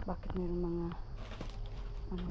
Bakit mayroong mga ano,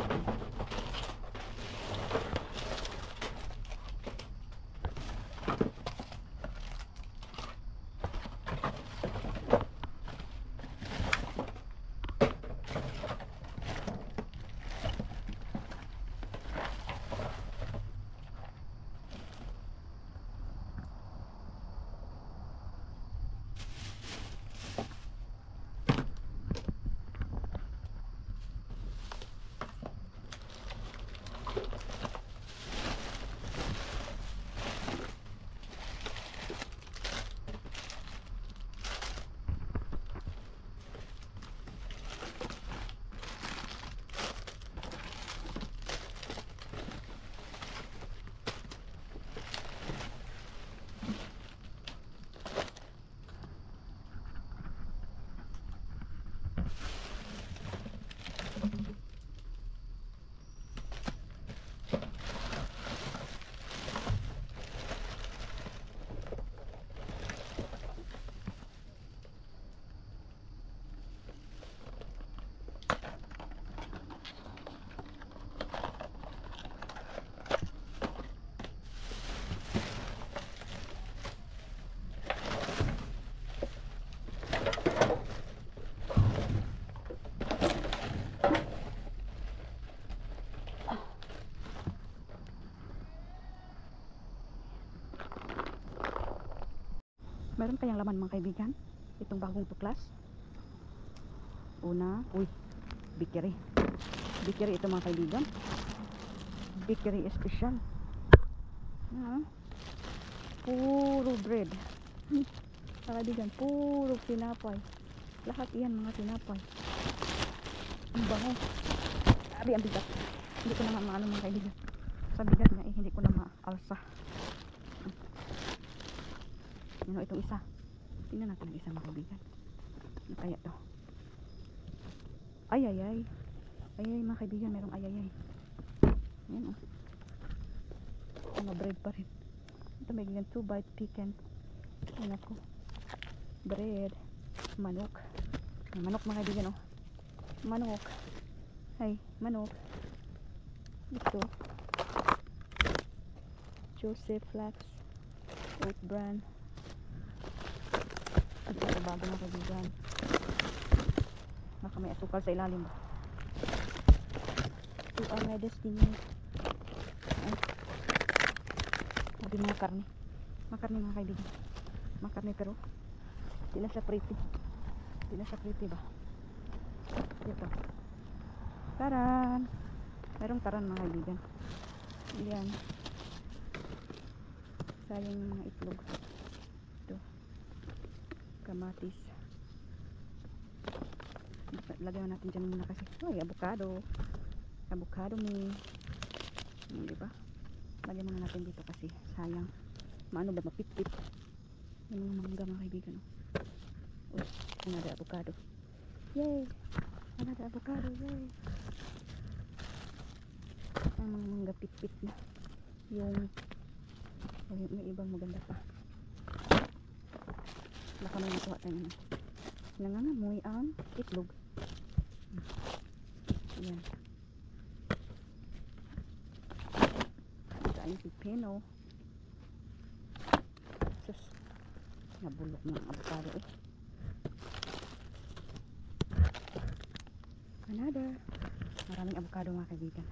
meron kayang laman mga kaibigan itong bagong tuklas. Una, uy, bikiri ito mga kaibigan, bikiri special. Puro bread mga kaibigan, puro tinapay, lahat iyan mga tinapay. Ang bango, sabi ang bigat, hindi ko na maano mga kaibigan, sa bigat nga eh, hindi ko na maalsa. Itong isa, tingnan natin ang isa mga kaibigan, ano kaya to? Ayayay mga kaibigan, merong ayayay. Ayan mga bread pa rin ito mga kaibigan, 2 bite chicken. Ayan ako, bread, manok mga kaibigan, manok, ay manok. Ito Joseph Flax oat bran. Ito bago mga kaibigan, baka may asukal sa ilalim ba. To all my destiny. Sabi mga karne mga kaibigan, makarne pero di na siya pretty ba. Ito taran, mayroong taran mga kaibigan. Yan, sayang yung mga itlog. Ito kamatis, lagyan natin dyan muna kasi ay avocado diba, lagyan muna natin dito kasi sayang maano ba, mapit-pit yung mga mangga mga kaibigan. Uy, another avocado, yay, another avocado, yay. Ang mga mangga pit-pit na yung may ibang maganda pa. Baka may nakuha tayo nangangamoy ang itlog. Yan, kain pipino. Sus, nabulok ng avocado eh. Another, maraming avocado mga kaibigan.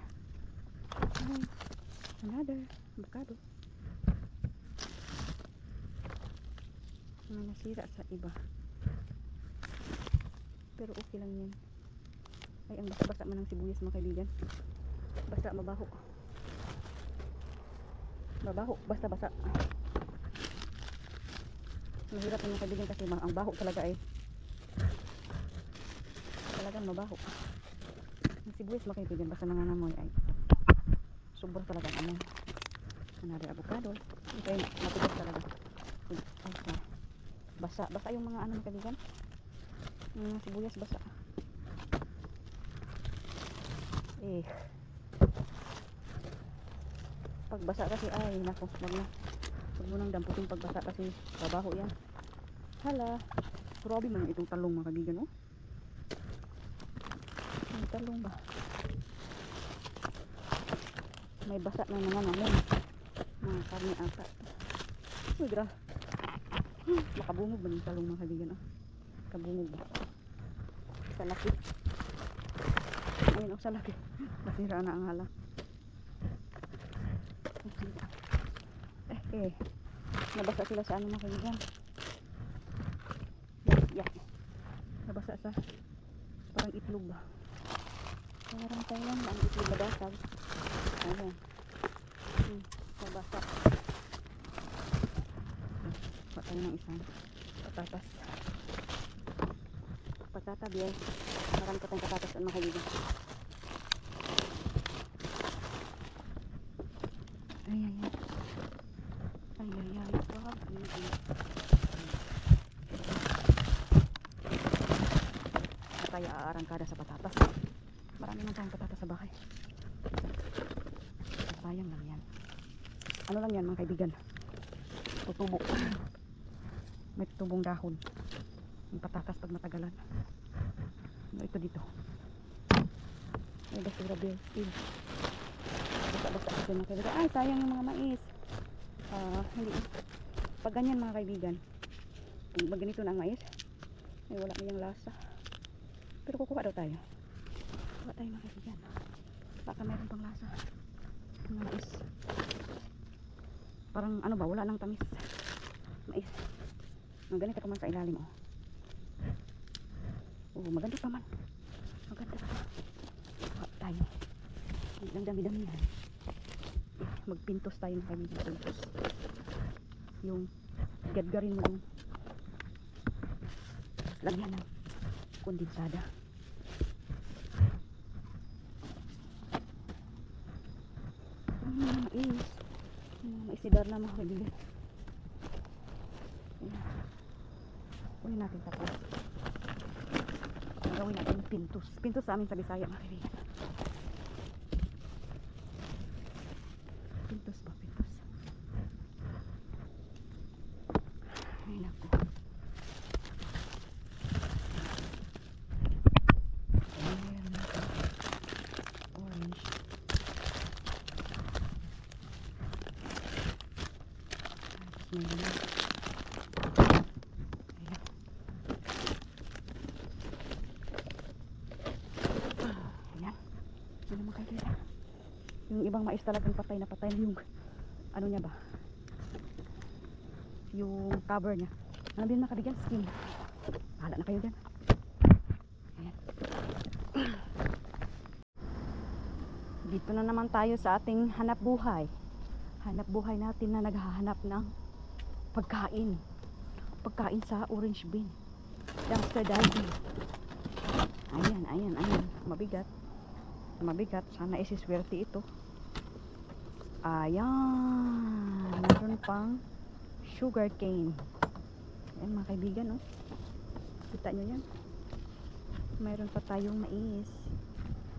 Another avocado. Mga nasira sa iba pero okay lang yan. Ay, ang basa-basa man ng sibuyas mga kaibigan, basa, mabaho, basa-basa. Mahirap mga kaibigan kasi ang baho talaga ay talagang mabaho. Ang sibuyas mga kaibigan basta nangangamoy ay sobrang talagang amoy. Another avocado, okay, matigas talaga. Ay, basa yung mga ano mga kaibigan, yung sibuyas basa eh. Pagbasa kasi ay nako, wag mo nang damputin pagbasa kasi babaho yan. Hala, grabe man itong talong mga kaibigan, May talong ba? May basa na naman namin. Mga karne ata. Uy, gra. Makabungog ba ng talong mga kaibigan? Kabungog ba? Sa laki. Ayun, sa laki. Nasira na ang hala. Nabasa sila sa ano mga kaibigan. Yeah. Nabasa sa parang itlog ba? Parang Thailand ang itlog nabasag. Ayan. Nabasa. Patay ng isang patatas. Patatas yan. Marami pa tayong patatas ang mga kaibigan. Ay. Kaya aarangkada sa patatas. Marami man tayong patatas sa bahay. Sayang lang yan. Ano lang yan mga kaibigan? Tutubo. May tutubong dahon. Yung patatas pag matagalan. Ano ito dito? May basura still. Basa-basa ito mga kaibigan. Ay, sayang yung mga mais. Hindi. Pag ganyan mga kaibigan, pag ganito na ang mais, ay wala niyang lasa. Pero kukuha daw tayo. Kuha tayo mga kaibigan. Baka mayroon pang lasa. Ang mais. Parang ano ba, wala nang tamis. Mais. Ang ganito pa man sa ilalim. Maganda pa man. Maganda pa. Kuha tayo. Ang dami-dami yan. Magpintos tayo ng kaibigan. Pintos. Yung gadgarin mo yung lagyan ng kondensada. Maisidar na mga kaibigan. Kunin natin tapos. Gawin natin pintos. Pintos sa amin sa Bisaya mga kaibigan. Pintos ba? Pintos. Ay naku. Ayan natin. Orange. Tapos may limon. Yung ibang mais talagang patay na yung ano niya ba, yung cover niya. Ano din mga kaibigan, skin. Bahala na kayo dyan. Ayan. Dito na naman tayo sa ating hanap buhay. Hanap buhay natin na naghahanap ng pagkain sa orange bin, dumpster diving. Ayan mabigat, sana isiswerte ito. Ayan, meron pang sugar cane. Ayan mga kaibigan, kita nyo yan. Mayroon pa tayong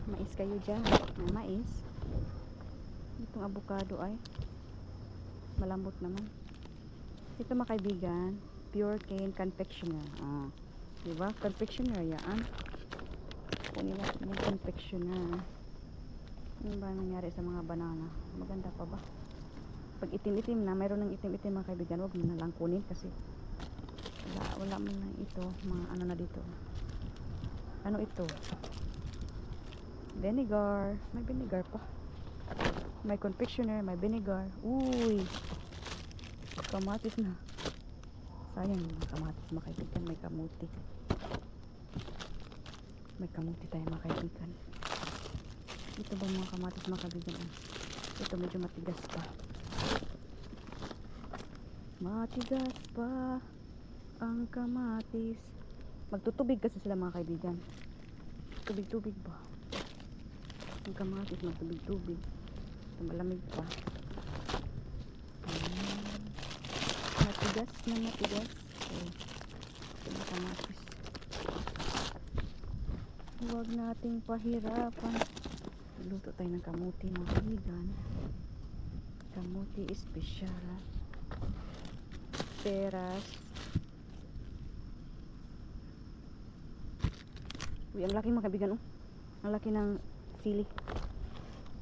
mais kayo dyan, mais. Itong avocado ay malambot naman. Ito mga kaibigan, pure cane confectioner. Diba? Confectioner yan. Kunin natin yung confectioner. Ano ba nangyari sa mga banana? Maganda pa ba? Pag itim-itim na, mayroon ng itim-itim mga kaibigan, huwag mo na lang kunin kasi wala mo na ito. Mga ano na dito. Ano ito? Vinegar. May vinegar pa. May confectioner, may vinegar. Uy! Kamatis na. Sayang yung kamatis mga kaibigan. May kamuti. May kamuti tayo mga kaibigan. Ito ba mga kamatis mga kaibigan? Ito medyo matigas pa. Matigas pa ang kamatis. Magtutubig kasi sila mga kaibigan. Tubig-tubig ba? Ang kamatis magtubig-tubig. Ito malamig pa. Matigas na matigas. Ito mga kamatis. Huwag nating pahirapan. Luto tayo ng kamuti mga kaibigan. Kamuti espesyal. Peras. Uy, ang laki mga kaibigan. Ang laki ng sili.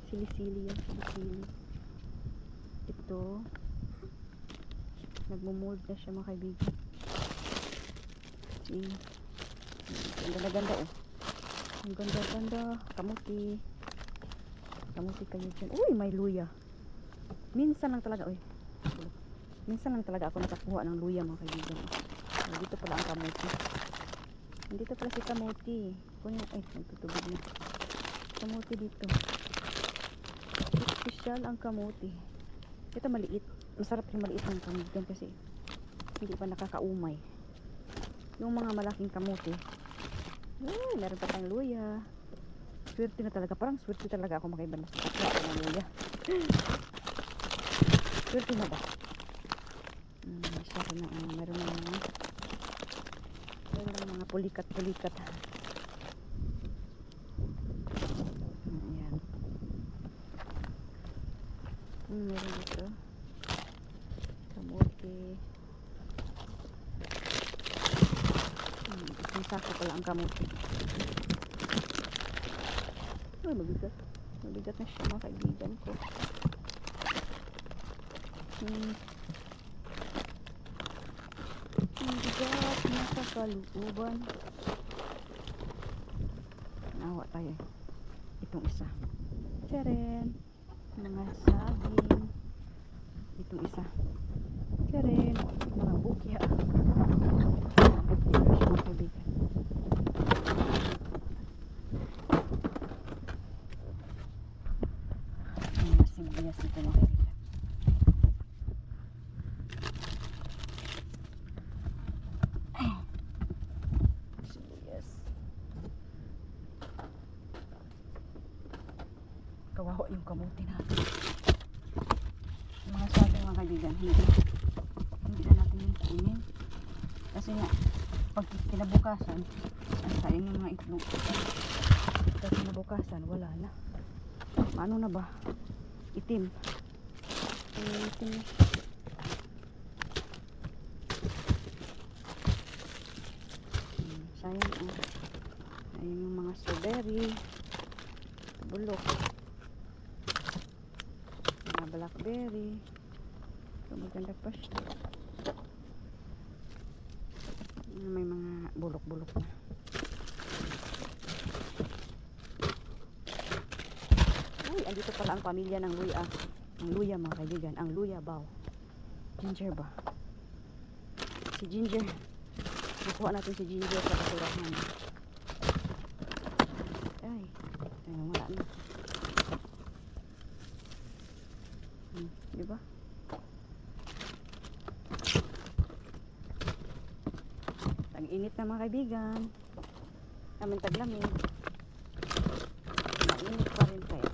Sili-sili yan. Sili-sili. Ito. Nagmumold na siya mga kaibigan. See? Ang ganda-ganda oh. Ang ganda-ganda. Kamuti. Kamuti kayo dyan. Uy, may luya. Minsan lang talaga. Uy. Minsan lang talaga ako nakakuha ng luya mga kaibigan. Dito pala ang kamuti. Dito pala si kamuti. Kunin, ay, nagtutubig na. Kamuti dito. Special ang kamuti. Ito maliit. Masarap yung maliit ng kaibigan kasi hindi pa nakakaumay. Yung mga malaking kamuti. Ay, meron pa tayong luya. Swerte na talaga. Parang swerte talaga ako makaiban na sa ng luya. Swerte na ba? Masyado na meron na mga pulikat-pulikat. Ayan. Meron dito. Kamuti. Isang sako pala ang kamuti. Ay, mabigat. Mabigat na siya mga kaibigan ko. Mabigat na sa kaluuban. Nawa tayo. Itong isa. Teren. Mga saging. Itong isa. Teren. Mga bukya. Mga bukya siya mga kaibigan. Mga sibuyas ito mga kaibigan. Kawawa yung kamuti natin. Yung mga saging mga kaibigan, hindi na natin yung kunin. Kasi nga, pag kinabukasan, ang sayang yung mga itlog. Pag kinabukasan, wala na. Ano na ba? Itim. Itim. Sayang ayun yung mga strawberry. Bulok. Blackberry. So, maganda pa siya. May mga bulok-bulok na. Uy, andito pala ang pamilya ng luya. Ang luya mga kaibigan. Ang luya bao. Ginger ba? Si Ginger. Nakuha natin si Ginger sa basurahan. Ay. Ay, wala na. Diba? Tag-init na mga kaibigan. Namin taglamig. Mainit pa rin kaya.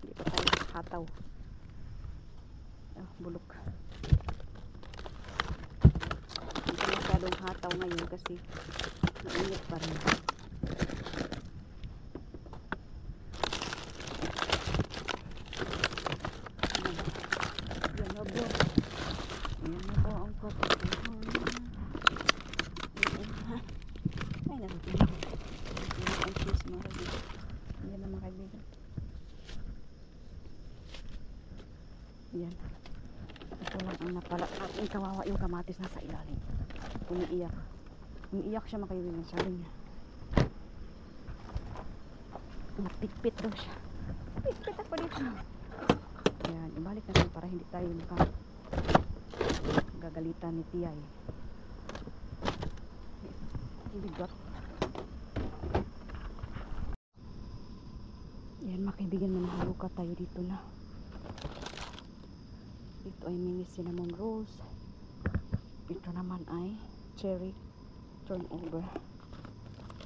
Hindi pa tayo hataw. Bulok. Hindi pa masyadong hataw ngayon kasi mainit pa rin. Yan. Ito lang ang napala. Ang kawawa yung kamatis na sa ilalim. Umiiyak. Umiiyak siya makaibigan. Sabi niya. Napitpit daw siya. Pitpit ako dito. Yan. Ibalik natin para hindi tayo gagalitan ni Tiyay. Bigat. Yan makaibigan, manahaluka tayo dito na. Ito ay mini cinnamon rolls. Ito naman ay cherry turnover.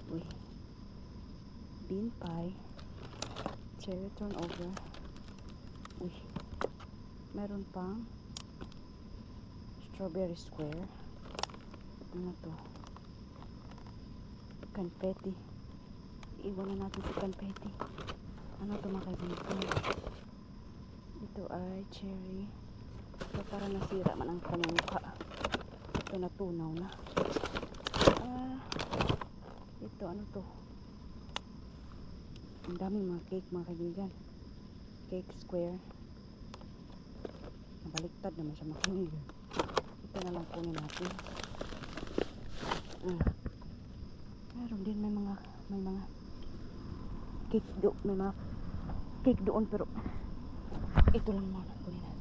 Uy. Bean pie. Cherry turnover. Uy. Meron pang strawberry square. Ano to? Confetti. Iwan na natin si confetti. Ano to mga kaibigan? Ito ay cherry. So, parang nasira man ang kanyang mukha. Ito natunaw na. Ito ano to? Ang daming mga cake mga kaibigan. Cake square. Nabaliktad naman siya mga kaibigan. Ito na lang kunin natin. Meron din may mga cake may mga cake doon, pero ito lang muna kunin natin.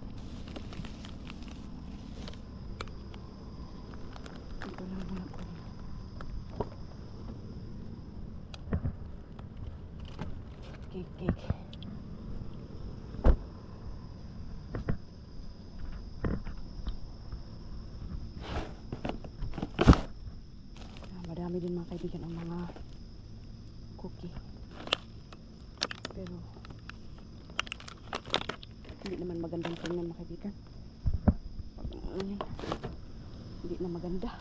Ito lang muna kunin. Cake. Madami din mga kaibigan ang mga cookie. Pero hindi naman magandang tingnan mga kaibigan. Hindi na maganda.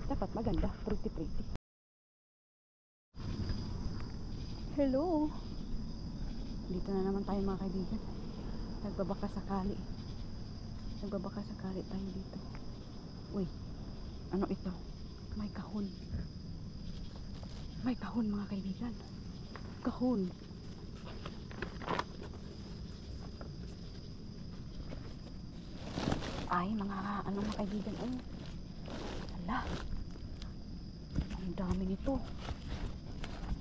Dapat maganda. Pretty. Hello. Dito na naman tayo mga kaibigan. Nagbabaka sakali tayo dito. Uy, ano ito? May kahon mga kaibigan. Kahon. Ay, mga mga kaibigan. Hala. Ang dami nito.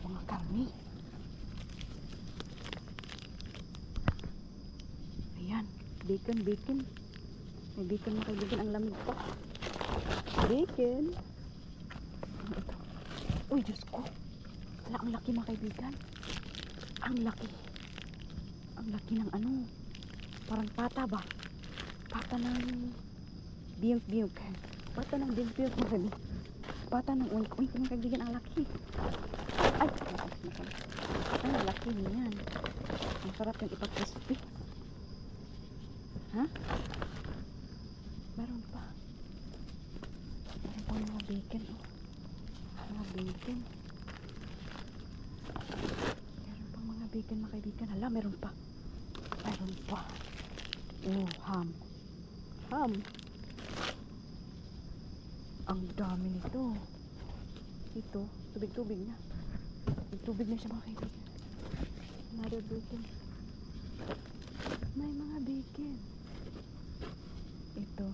Mga karni. Ayan, bacon. May bacon mga kaibigan, ang lamig pa. Bacon. Ito. Uy, Diyos ko. Wala, ang laki mga kaibigan. Ang laki ng parang pata ba? Pata ng biyok. Pata ng biyok mga kaibigan. Pata ng uy mga kaibigan, ang laki. Ay, ang laki niyan. Ang sarap yung ipag-crispy. Ha? Meron pa mga bacon. Mga bacon. Meron pa mga bacon mga kaibigan. Hala, meron pa. Ham. Ang dami nito. Ito, tubig na. Tubig na siya mga kaibigan. Another bacon. May mga bacon. Ito.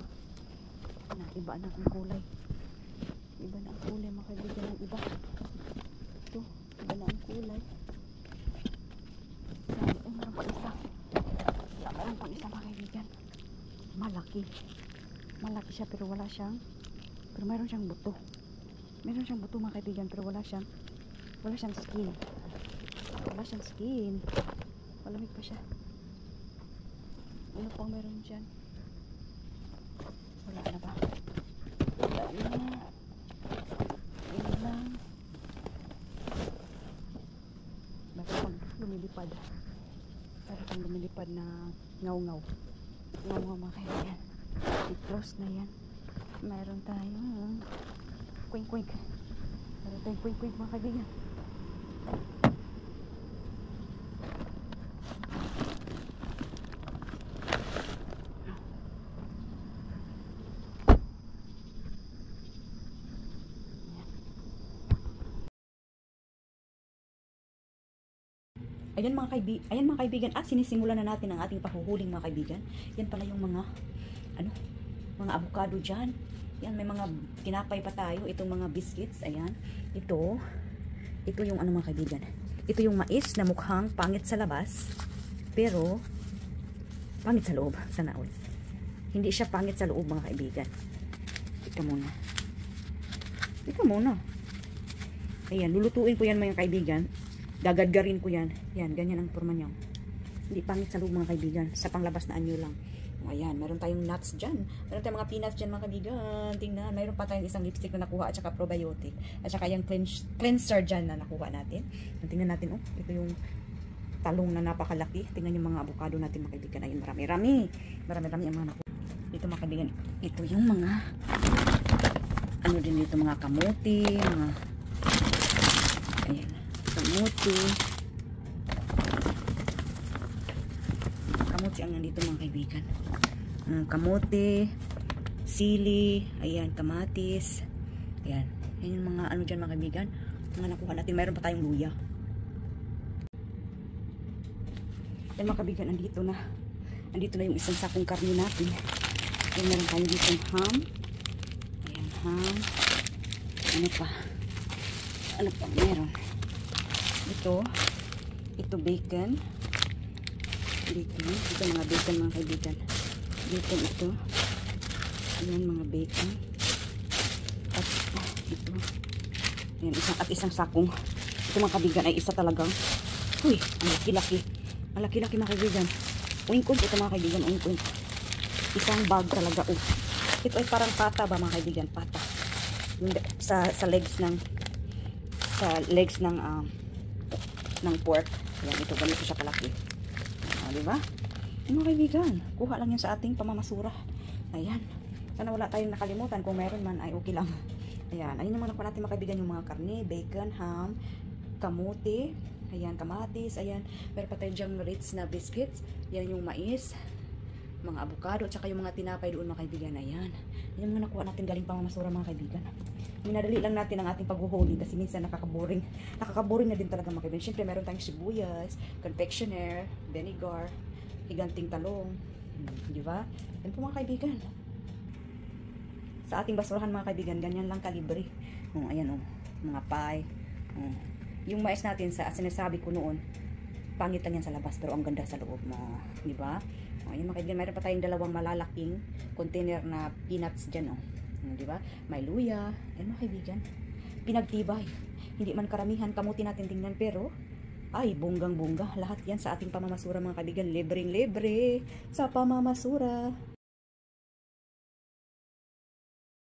Iba na ang kulay. Mga kaibigan ng iba. Ito, iba na ang kulay. Meron pang isa mga kaibigan. Malaki siya pero meron siyang buto. Mga kaibigan, pero wala siyang skin. Malamig pa siya. Ano pang meron dyan? Wala na ba? Wala na. Ayun lang. Parang lumilipad na ngaw mga kaibigan. I-close na yan. Meron tayong kwink. Mga kaibigan. Ayan mga kaibigan, at sinisimulan na natin ang ating pahuhuling mga kaibigan. Yan pala yung mga avocado dyan. Yan, may mga tinapay pa tayo. Itong mga biscuits, ayan. Ito yung mga kaibigan. Ito yung mais na mukhang pangit sa labas, pero pangit sa loob. Sana all. Hindi siya pangit sa loob mga kaibigan. Ika muna. Ayan, lulutuin ko yan mga kaibigan. Gagadgarin ko yan. Yan, ganyan ang forma niya. Hindi pangit sa loob mga kaibigan. Sa panglabas na anyo lang. Ayan, meron tayong nuts dyan. Meron tayong mga peanuts dyan mga kaibigan. Tingnan, meron pa tayong isang lipstick na nakuha at saka probiotic. At saka yung cleanser dyan na nakuha natin. Tingnan natin, ito yung talong na napakalaki. Tingnan yung mga avocado natin mga kaibigan. Ayun, marami ang mga nakuha. Ito mga kaibigan, ito yung mga din dito, mga kamuti, ayan, kamuti ang nandito mga kaibigan. Kamote, sili, ayan, kamatis, ayan yung mga dyan mga kaibigan, mga nakuha natin. Mayroon pa tayong luya. Then mga kaibigan, andito na yung isang sakong karne natin. Then meron tayo dito ham. Ayan, ham. Ano pa meron? Ito bacon. Ito mga bacon mga kaibigan. Bacon ito. Ayan mga bacon. At ito. Ayan, isang sakong. Ito mga kaibigan ay isa talagang. Uy, ang laki-laki. Ang laki-laki mga kaibigan. Uing-uing ito mga kaibigan. Uing-uing. Isang bag talaga. Ito ay parang pata ba mga kaibigan? Pata. Sa legs ng pork. Ayan, ito ganito siya kalaki. Diba? Mga kaibigan, kuha lang yan sa ating pamamasura. Ayan. Sana wala tayong nakalimutan. Kung meron man ay okay lang. Ayan. Ayun yung mga nakuha natin mga kaibigan, yung mga karne, bacon, ham, kamote, ayan, kamatis, ayan. Meron pa tayong diyang Ritz na biscuits. Yan yung mais, mga avocado, tsaka yung mga tinapay doon mga kaibigan. Ayan. Yan yung mga nakuha natin galing pamamasura mga kaibigan. Minadali lang natin ang ating paghuhuli kasi minsan nakakaboring. Nakakaboring na din talaga mga kaibigan. Siyempre meron tayong sibuyas, confectioner, vinegar, higanting talong. Di ba? Yan po mga kaibigan. Sa ating basurahan mga kaibigan, ganyan lang kalibre. Ayan mga pie. Yung mais natin sa sinasabi ko noon, pangit lang yan sa labas pero ang ganda sa loob mo. Di ba? Ayan mga kaibigan, mayroon pa tayong dalawang malalaking container na peanuts dyan. Di ba? May luya. Ayan mga kaibigan. Pinagtibay. Hindi man karamihan kamuti natin tingnan pero ay bonggang-bongga. Lahat yan sa ating pamamasura mga kaibigan. Libreng-libre sa pamamasura.